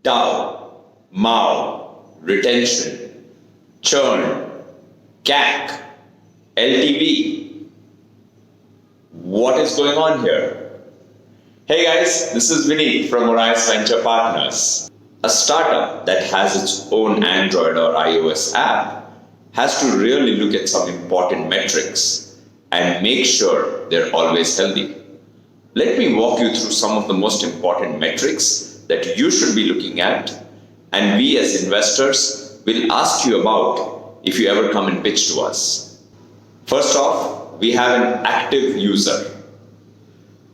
DAU, MAU, retention, churn, CAC, LTV. What is going on here? Hey guys, this is Vinny from Orias Venture Partners. A startup that has its own Android or iOS app has to really look at some important metrics and make sure they're always healthy. Let me walk you through some of the most important metrics that you should be looking at, and we as investors will ask you about if you ever come and pitch to us. First off, we have an active user.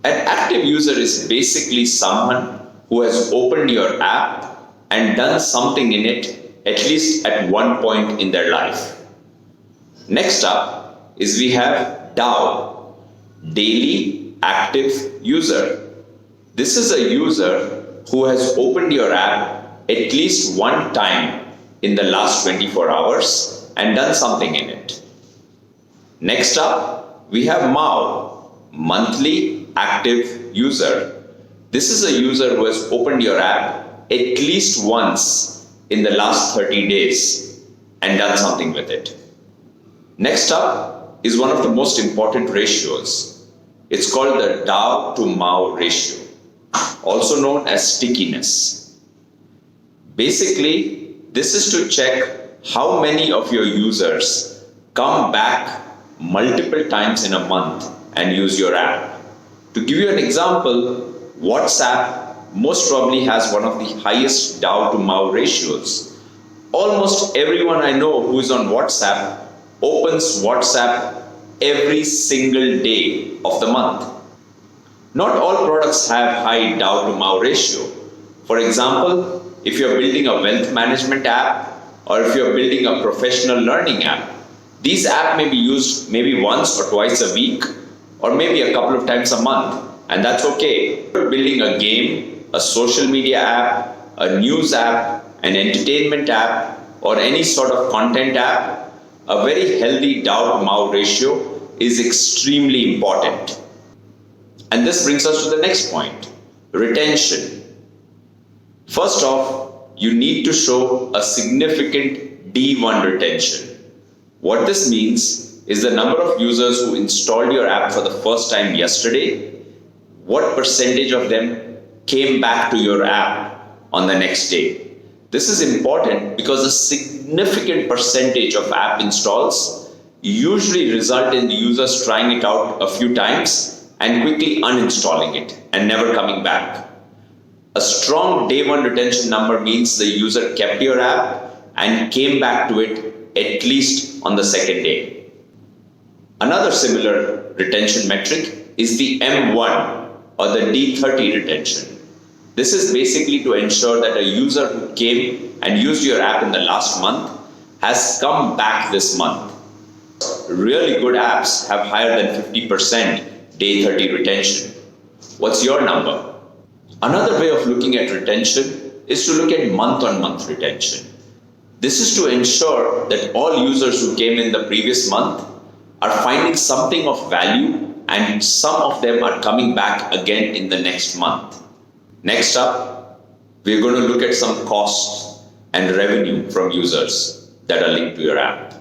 An active user is basically someone who has opened your app and done something in it at least at one point in their life. Next up is we have DAU, Daily Active User. This is a user who has opened your app at least one time in the last 24 hours and done something in it. Next up, we have MAU, Monthly Active User. This is a user who has opened your app at least once in the last 30 days and done something with it. Next up is one of the most important ratios. It's called the DAU to MAU ratio, also known as stickiness. Basically, this is to check how many of your users come back multiple times in a month and use your app. To give you an example, WhatsApp most probably has one of the highest DAU to MAU ratios. Almost everyone I know who is on WhatsApp opens WhatsApp every single day of the month. Not all products have high DAU to MAU ratio. For example, if you're building a wealth management app or if you're building a professional learning app, these apps may be used maybe once or twice a week or maybe a couple of times a month, and that's okay. If you're building a game, a social media app, a news app, an entertainment app, or any sort of content app, a very healthy DAU to MAU ratio is extremely important. And this brings us to the next point, retention. First off, you need to show a significant D1 retention. What this means is the number of users who installed your app for the first time yesterday, what percentage of them came back to your app on the next day. This is important because a significant percentage of app installs usually result in the users trying it out a few times and quickly uninstalling it and never coming back. A strong day one retention number means the user kept your app and came back to it at least on the second day. Another similar retention metric is the M1 or the D30 retention. This is basically to ensure that a user who came and used your app in the last month has come back this month. Really good apps have higher than 50% day 30 retention. What's your number? Another way of looking at retention is to look at month-on-month retention. This is to ensure that all users who came in the previous month are finding something of value and some of them are coming back again in the next month. Next up, we're going to look at some costs and revenue from users that are linked to your app.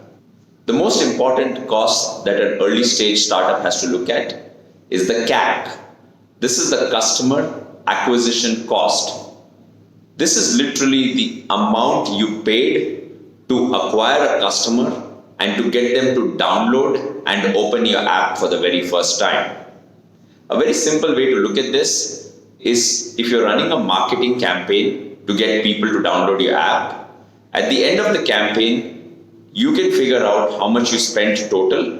The most important cost that an early stage startup has to look at is the CAC. This is the customer acquisition cost. This is literally the amount you paid to acquire a customer and to get them to download and open your app for the very first time. A very simple way to look at this is if you're running a marketing campaign to get people to download your app, at the end of the campaign, you can figure out how much you spent total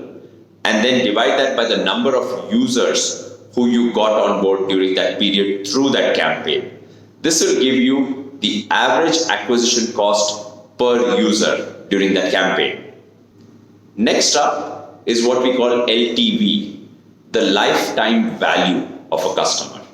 and then divide that by the number of users who you got on board during that period through that campaign. This will give you the average acquisition cost per user during that campaign. Next up is what we call LTV, the lifetime value of a customer.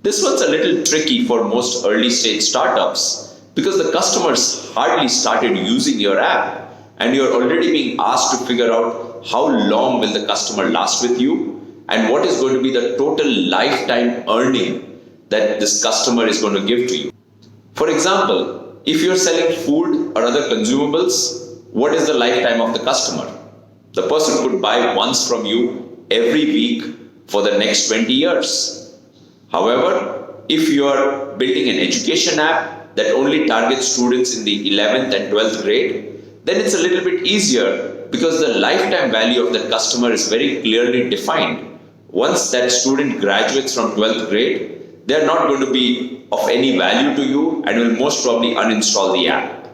This one's a little tricky for most early stage startups because the customers hardly started using your app and you're already being asked to figure out how long will the customer last with you and what is going to be the total lifetime earning that this customer is going to give to you. For example, if you're selling food or other consumables, what is the lifetime of the customer? The person could buy once from you every week for the next 20 years. However, if you are building an education app that only targets students in the 11th and 12th grade, then it's a little bit easier because the lifetime value of the customer is very clearly defined. Once that student graduates from 12th grade, they are not going to be of any value to you and will most probably uninstall the app.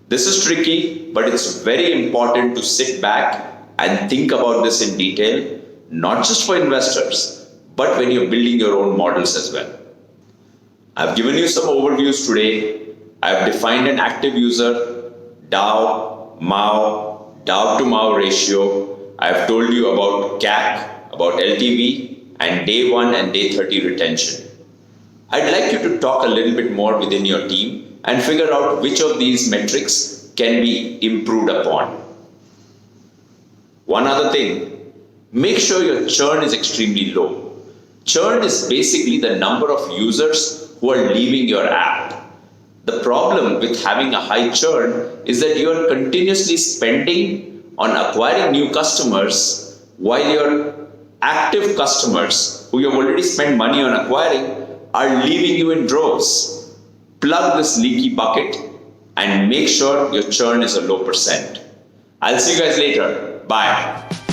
This is tricky, but it's very important to sit back and think about this in detail, not just for investors, but when you're building your own models as well. I've given you some overviews today. I've defined an active user, DAU, MAU, DAU to MAU ratio. I've told you about CAC, about LTV, and day 1 and day 30 retention. I'd like you to talk a little bit more within your team and figure out which of these metrics can be improved upon. One other thing, make sure your churn is extremely low. Churn is basically the number of users who are leaving your app. The problem with having a high churn is that you are continuously spending on acquiring new customers while your active customers who you have already spent money on acquiring are leaving you in droves. Plug this leaky bucket and make sure your churn is a low percent. I'll see you guys later. Bye.